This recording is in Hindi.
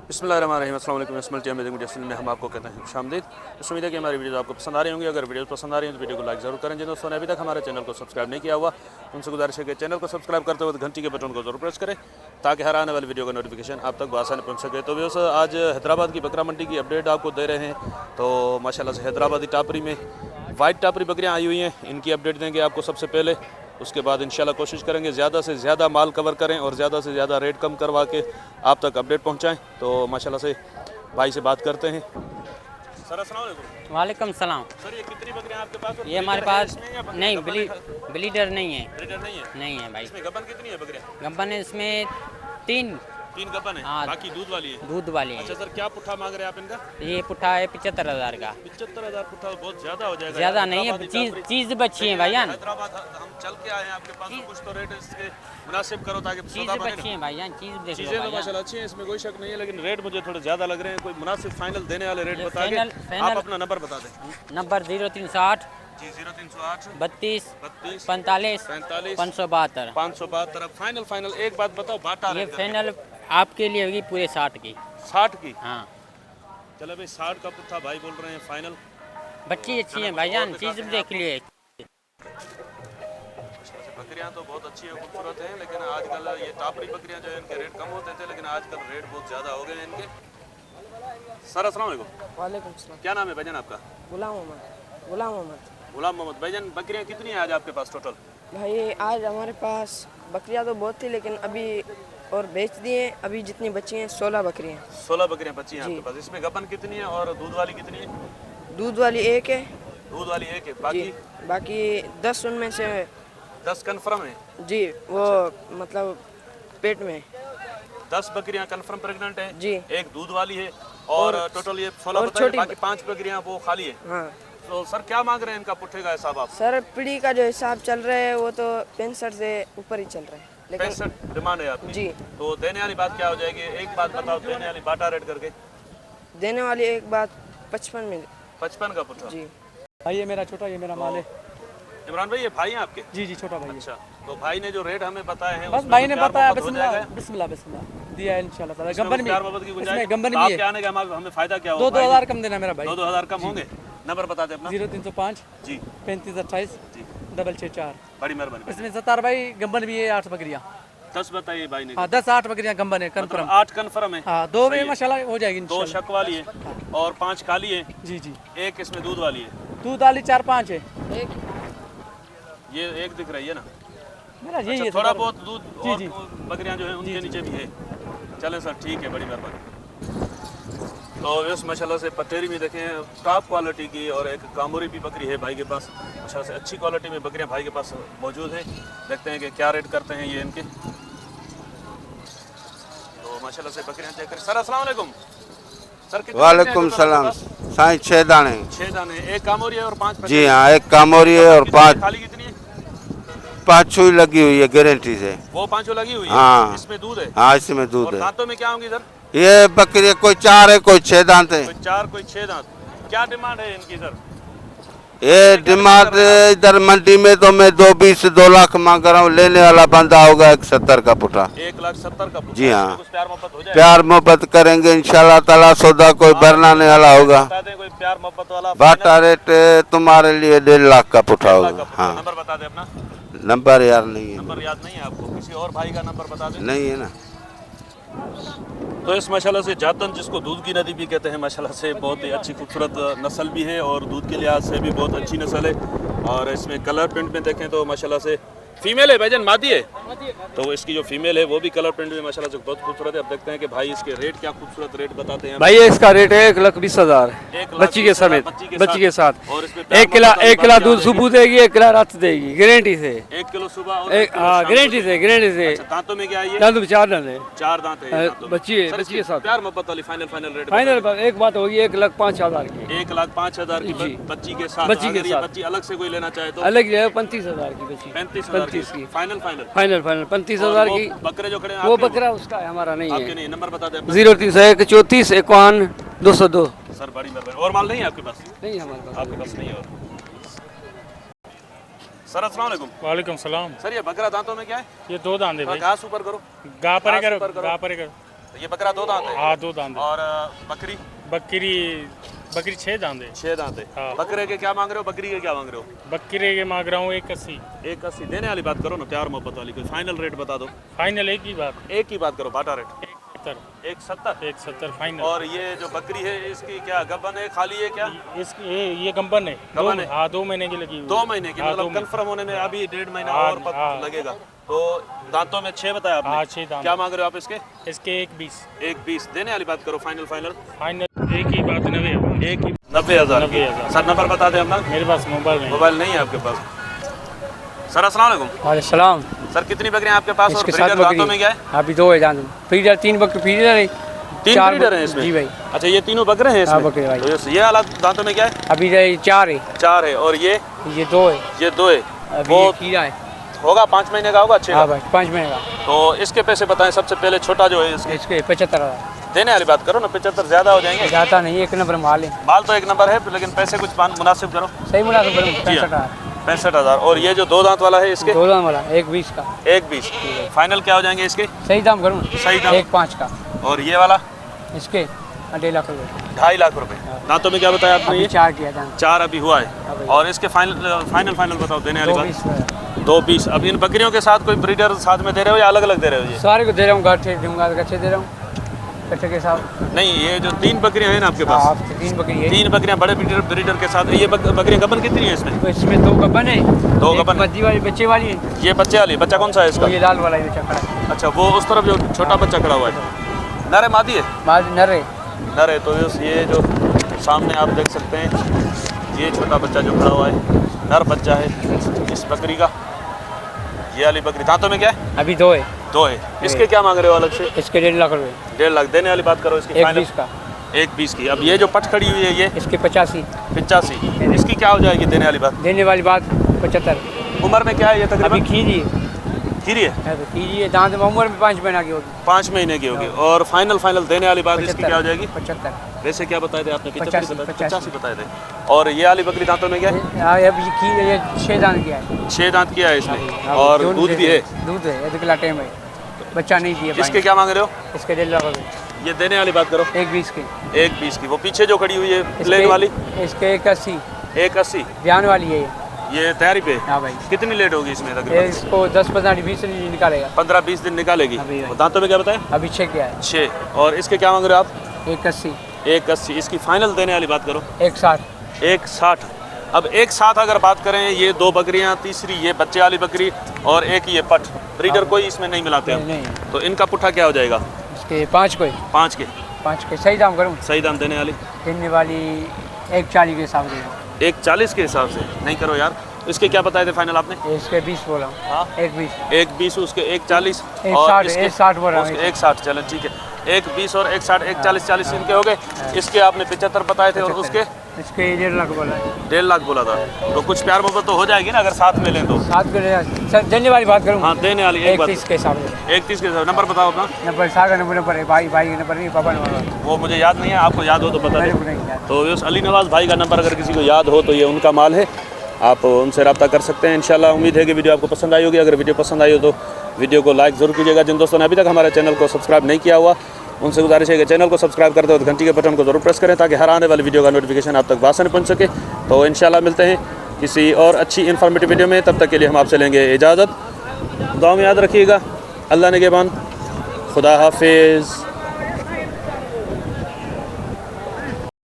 बिस्मिल्लाहिर्रहमानिर्रहीम। अस्सलाम वालेकुम। इसमें में हम आपको कहते हैं खुशामदीद। उम्मीद है कि हमारी वीडियो आपको पसंद आ रही होंगी। अगर वीडियो पसंद आ रही है तो वीडियो को लाइक ज़रूर करें। जिन दोस्तों ने अभी तक हमारे चैनल को सब्सक्राइब नहीं किया हुआ उनसे गुजारिश है कि चैनल को सब्सक्राइब करते हुए घंटी के बटन को जरूर प्रेस करें ताकि हर आने वाली वीडियो का नोटिफिकेशन आप तक आसानी पहुँच सके। तो व्यवस्था आज हैदराबाद की बकरा मंडी की अपडेट आपको दे रहे हैं। तो माशाल्लाह से हैदराबादी टापरी में वाइट टापरी बकरियाँ आई हुई हैं, इनकी अपडेट देंगे आपको सबसे पहले। उसके बाद इंशाल्लाह कोशिश करेंगे ज़्यादा से ज़्यादा माल कवर करें और ज़्यादा से ज़्यादा रेट कम करवा के आप तक अपडेट पहुँचाएँ। तो माशाल्लाह से भाई से बात करते हैं। सर अस्सलाम वालेकुम। वालेकुम सलाम। सर ये कितनी बकरियां आपके पास? ये हमारे पास नहीं ब्लीडर नहीं है। ब्रीडर नहीं है? नहीं है भाई। इसमें गबन कितनी है बकरियां? गब्बन है इसमें तीन गबन है। हाँ। बाकी दूध वाली है? दूध वाली है। अच्छा सर, क्या पुट्ठा मांग रहे हैं आप इनका? ये पुट्ठा है 75,000 का। 75,000 पुट्ठा बहुत ज्यादा हो जाएगा। ज्यादा नहीं है, चीज बच्ची है भाईजान। हैदराबाद हम चल के आए हैं आपके पास, तो कुछ तो रेट इसके मुनासिब करो ताकि चीज बच्ची है भाईजान, चीज देख लो चीजें तो भाईजान। माशाल्लाह अच्छी हैं, इसमें कोई शक नहीं है, लेकिन रेट मुझे थोड़े ज्यादा लग रहे हैं। कोई मुनासिब फाइनल देने वाले रेट बता के आप अपना नंबर बता दें। नंबर 0308 जी 0308 32 32 45 45 572। 572। फाइनल एक बात बताओ, बाटा ये रेट फाइनल आपके लिए होगी पूरे 60 की। 60 की? हाँ चलो भाई 60 का पुट्ठा भाई बोल रहे हैं फाइनल। बच्ची अच्छी है भाईजान, चीज देख लिए। बकरियां तो बहुत अच्छी हैं, खूबसूरत हैं, लेकिन आजकल ये टापरी बकरियां जो है इनके रेट कम होते थे, लेकिन आजकल रेट बहुत ज़्यादा हो गए हैं इनके। सर अस्सलाम वालेकुम। वालेकुम सलाम। क्या नाम है भाईजान आपका? गुलाम मोहम्मद। गुलाम मोहम्मद। भाईजान बकरियां कितनी हैं आज आपके पास टोटल? भाई आज हमारे पास बकरियां तो बहुत थी, लेकिन अभी और बेच दिए। अभी जितनी बची हैं 16 बकरियां। 16 बकरियां बची हैं जी। आपके पास। इसमें गबन कितनी है और दूध वाली कितनी है? दूध वाली एक है। दूध वाली एक है, जी, बाकी बाकी 10 उनमें से 10 कन्फर्म है। जी वो मतलब पेट में। 10 बकरियां कन्फर्म प्रेग्नेंट है जी। एक दूध वाली है और टोटल ये 16 और बताइए, छोटी बाकी 5 बकरियां वो खाली है। हाँ तो सर क्या मांग रहे हैं इनका पुट्ठे का हिसाब आप? सर, पीढ़ी का जो हिसाब चल रहा है वो तो 65 से ऊपर ही चल रहा है, लेकिन 65 डिमांड है आपकी। जी। तो देने वाली बात क्या हो जाएगी? एक बात बताओ, देने वाली बाटा रेट करके। देने वाली एक बात 55 में। 55 का पुट्ठा। जी भाई ये मेरा छोटा, ये मेरा माल है। इमरान भाई ये भाई हैं आपके? जी जी छोटा भाई है। अच्छा, तो भाई ने जो रेट हमें बताए हैं बस उसमें भाई तो ने प्यार बताया, मोहब्बत हो बिस्मिल्लाह जाएगा? बिस्मिल्लाह बिस्मिल्लाह दिया है इंशाल्लाह ताला। इसमें गब्बन कुछ प्यार मोहब्बत की भी गुंजाइश? इसमें गब्बन भी आपके है। आने का हमें फायदा क्या होगा? 2-2 हज़ार कम देना मेरा भाई। 2-2 हज़ार कम होंगे। नंबर बता दे अपना। 0305 जी 35 28 जी 664। बड़ी मेहरबानी। इसमें 17 भाई गब्बन भी है, 8 बकरियाँ। 10 बताइए भाई ने। हाँ 10-8 बकरियाँ गब्बन है मतलब कन्फर्म। 8 कन्फर्म है। हाँ 2 सही में है। माशाल्लाह हो जाएगी 2 इंशाल्लाह। शक वाली है और 5 खाली है। जी जी एक इसमें दूध वाली है। दूध वाली 4-5 है। ये एक दिख रही है ना? मेरा यही अच्छा, है थोड़ा बहुत दूध जी, और जी। बकरियां जो है उनके नीचे भी है। चलें सर, ठीक है, बड़ी मेहरबानी। तो इस माशाल्लाह से पटेरी में देखें टॉप क्वालिटी की, और एक कामोरी भी बकरी है भाई के पास। माशाल्लाह से अच्छी क्वालिटी में बकरियां भाई के पास मौजूद हैं। देखते हैं कि क्या रेट करते हैं ये इनके। तो माशाल्लाह से बकरियां चेक करें। सर अस्सलाम वालेकुम। सर कितने वालेकुम सलाम। साईं 6 दाने। 6 दाने, एक कामोरी है और 5 जी हाँ, एक कामोरी है और 5 खाली कितनी है? 5 सुई लगी हुई है गारंटी से। वो 5 लगी हुई है। हाँ। इसमें दूध है? हाँ इसमें दूध और है। दांतों में क्या होंगी सर? ये बकरी कोई 4 है, कोई 6 दांत है। कोई 4 कोई 6 दांत। क्या डिमांड है इनकी सर? ये डिमांड इधर मंडी में तो मैं 220 2 लाख मांग रहा हूँ। लेने वाला बंदा होगा 170 का पुट्ठा। 1,70,000 का। जी हाँ। कुछ प्यार मोहब्बत हो जाए? प्यार मोहब्बत करेंगे इंशाल्लाह ताला। सौदा कोई बरनाने वाला होगा। बता दें कोई प्यार मोहब्बत वाला। बाटा रेट तुम्हारे लिए 1.5 लाख का पुट्ठा होगा। हाँ नंबर बता दें अपना। नंबर यार नहीं है। नंबर याद नहीं है आपको? किसी और भाई का नंबर बता दें। नहीं है ना। तो इस माशाल्लाह से जातन, जिसको दूध की नदी भी कहते हैं, माशाल्लाह से बहुत ही अच्छी खूबसूरत नस्ल भी है और दूध के लिहाज से भी बहुत अच्छी नस्ल है। और इसमें कलर प्रिंट में देखें तो माशाल्लाह से फीमेल है भाईजान, मादी है। तो इसकी जो फीमेल है वो भी कलर प्रिंट में माशाल्लाह से बहुत खूबसूरत है। अब देखते हैं कि भाई इसके रेट क्या खूबसूरत रेट बताते हैं। भाई ये इसका रेट है 1,20,000 बच्ची के समेत, बच्ची के साथ। और इसमें 1 किलो दूध सुबह देगी, 1 किलो रात देगी गारंटी से। 1 किलो सुबह और एक हाँ गारंटी से। अच्छा, दांतों में क्या है ये? दांतों में 4 दांत है। 4 दांत है ये दांतों में। बच्ची है, सर, बच्ची के साथ। प्यार मोहब्बत वाली फाइनल रेट फाइनल एक बात होगी 1,05,000 की। 1,05,000 की जी। बच्ची के साथ। बच्ची के अगर ये साथ। बच्ची अलग से कोई लेना चाहे तो अलग है 35,000 की बच्ची। 35,000 35 की। फाइनल फाइनल 35,000 की। बकरे जो खड़े हैं वो आपके बकरा उसका है, हमारा नहीं आपके है। नहीं। नंबर बता दें अपना। 0301 34 51 202। सर बड़ी मेहरबानी। और माल नहीं है आपके पास? नहीं हमारे पास। आपके पास नहीं है और। सर अस्सलाम वालेकुम। वालेकुम सलाम। सर ये बकरा दांतों में क्या है? ये 2 दांत है भाई। घास ऊपर करो। गा परे घास करो, ऊपर करो। गा परे करो। ये बकरा 2 दांत है? हाँ 2 दांत है। और बकरी? बकरी 6 दांत है। 6 दांत है। हाँ। बकरे के क्या मांग रहे हो, बकरी के क्या मांग रहे हो? बकरे के मांग रहा हूँ 180। 180 देने वाली बात करो ना, प्यार मोहब्बत वाली, कोई फाइनल रेट बता दो। फाइनल एक ही बात, एक ही बात करो, बाटा रेट 170। 170 फाइनल। और ये जो बकरी है इसकी क्या गबन है, खाली है क्या? इसकी ये गंबन है। गबन है? हाँ 2 महीने की लगी हुई। 2 महीने की, हाँ, मतलब 2 महीने। कंफर्म होने में अभी 1.5 महीना हाँ, और हाँ। लगेगा। तो दांतों में 6 बताया आपने? हाँ 6 दांत। क्या मांग रहे हो आप इसके? इसके 120। 120 देने वाली बात करो, फाइनल फाइनल एक ही बात 90। एक ही 90,000। 90,000। सर नंबर बता दें अपना। मेरे पास मोबाइल नहीं। मोबाइल नहीं है आपके पास? सर अस्सलाम वालेकुम। वालेकुम सलाम। सर कितनी बकरियां आपके पास और इसके ब्रीडर 7 दांतों में क्या है? अभी 2 है दांत। फीडर 3 बकरी फीडर है। 3 4 ब्रीडर हैं इसमें? जी भाई। अच्छा ये तीनों बकरे हैं इसमें? हाँ, बकरे भाई। तो ये वाला दांतों में क्या है? अभी 4 है। 4 है। और ये 2 है। ये 2 है। अभी वो ये कीड़ा है। होगा 5 महीने का होगा? अच्छे हाँ भाई 5 महीने का। तो इसके पैसे बताएं सबसे पहले, छोटा जो है इसके। इसके 75,000। देने वाली बात करो ना, 75 ज्यादा हो जाएंगे? जाता नहीं, 1 नंबर माल है। माल तो 1 नंबर है, लेकिन पैसे कुछ मुनासिब करो। सही मुनासिब करूँ जी हाँ। 65,000। 65,000। और ये जो 2 दांत वाला है इसके? 2 दांत वाला 120 का। 120 फाइनल क्या हो जाएंगे इसके? सही दाम करूँ? सही दाम। 1.5 का। और ये वाला? इसके 2.5 लाख रुपये। 2.5 लाख रुपए। दांतों में क्या बताया आपने? अभी ये 4 किया दाम। 4 अभी हुआ है। भाई। और इसके फाइनल बताओ देने वाली बात। 220। 220। अब इन बकरियों के साथ कोई ब्रीडर साथ में दे रहे हो या अलग अलग दे रहे हो? ये सारे को दे रहा हूँ, गट्ठे दूंगा, गट्ठे दे रहा हूँ गट्ठे के साथ। नहीं, ये जो 3 बकरियां हैं ना आपके हाँ, पास, आपसे 3 बकरी है। 3 बकरियां बड़े ब्रीडर के साथ। ये बकरियां गबन कितनी है इसमें? तो इसमें 2 गब्बन है। 2 एक गबन है। मद्दी वाली बच्चे वाली है। ये बच्चे वाली, बच्चा कौन सा है इसका? वो ये लाल वाला ये चक्कर है। अच्छा, वो उस तरफ जो छोटा बच्चा खड़ा हुआ है, नर है मादी है? माल नर है। नर है। तो ये जो सामने आप देख सकते हैं, ये छोटा बच्चा जो खड़ा हुआ है नर बच्चा है इस बकरी का। ये वाली बकरी दांतों में क्या है? अभी 2 है। 2 है। इसके क्या मांग रहे हो अलग से? इसके 1.5 लाख रुपये। 1.5 लाख देने वाली बात करो इसकी। 120 का। 120 की। अब ये जो पट खड़ी हुई है ये इसके 85। 85, इसकी क्या हो जाएगी देने वाली बात? देने वाली बात 75। उम्र में क्या है ये अभी तकरीबन? खीरी खीरी है। है। खीरी है, दांत में उम्र में 5 महीना की होगी। 5 महीने की होगी। और फाइनल देने वाली बात इसकी क्या हो जाएगी? 75। वैसे क्या बताए थे आपने? 85 85 बताए थे। और ये वाली बकरी दांतों में क्या है? अभी खीरी ये 6 दांत किया है। 6 दांत किया है इसमें। हाँ, और दोनों दूध भी है? दूध है, 1 किलो टाइम है। बच्चा नहीं दिया। इसके क्या मांग रहे हो? इसके 1.5 लाख रुपये। ये देने वाली बात करो। 120 के। 120 की। वो पीछे जो खड़ी हुई है इसके- प्लेन वाली? इसके 180। 180। बयान वाली है ये तैयारी पे? हाँ भाई। कितनी लेट होगी इसमें ये तकरीबन? इसको 10-15-20 दिन निकालेगा। 15-20 दिन निकालेगी। अभी भाई। और दांतों में क्या बताया? अभी 6 किया है। 6। और इसके क्या मांग रहे हो आप? 180। 180। इसकी फाइनल देने वाली बात करो। 160। 160। अब 160 अगर बात करें, ये 2 बकरियां, तीसरी ये बच्चे वाली बकरी और एक ये पट, ब्रीडर कोई इसमें नहीं मिलाते हम। नहीं। तो इनका पुट्ठा क्या हो जाएगा? इसके 5 को 5 के। 5 के सही दाम करूँ? सही दाम देने वाली? देने वाली 140 के हिसाब से। 140 के हिसाब से नहीं करो यार। इसके क्या बताए थे फाइनल आपने? इसके 20 बोला हूँ। हाँ। 120। 120 उसके 140 160 इसके 160 बोल रहा हूँ। 160। चलो ठीक है। 120 और 160, 140 इनके हो गए। इसके आपने 75 बताए थे और उसके इसके 1.5 लाख बोला है। 1.5 लाख बोला था। तो कुछ प्यार मोहब्बत तो हो जाएगी ना अगर साथ में लें तो? 7 को सर देने वाली बात करूँ? हाँ देने वाली एक बात। 31 के हिसाब से। 31 के नंबर बताओ अपना। नंबर सागर का नंबर है, भाई का नंबर नहीं, पापा नंबर। वो मुझे याद नहीं है, आपको याद हो तो बता मेरे दो। को नहीं याद। तो उस अली नवाज़ भाई का नंबर अगर किसी को याद हो तो ये उनका माल है, आप उनसे रब्ता कर सकते हैं। इंशाल्लाह उम्मीद है कि वीडियो आपको पसंद आई होगी। अगर वीडियो पसंद आई हो तो वीडियो को लाइक ज़रूर कीजिएगा। जिन दोस्तों ने अभी तक हमारे चैनल को सब्सक्राइब नहीं किया हुआ उनसे गुजारिश है कि चैनल को सब्सक्राइब करते वक्त घंटी के बटन को ज़रूर प्रेस करें ताकि हर आने वाली वीडियो का नोटिफिकेशन आप तक आसानी पहुँच सके। तो इंशाल्लाह मिलते हैं किसी और अच्छी इन्फॉर्मेटिव वीडियो में। तब तक के लिए हम आपसे लेंगे इजाज़त। दुआ में याद रखिएगा। अल्लाह ने के बाद। खुदा हाफिज़।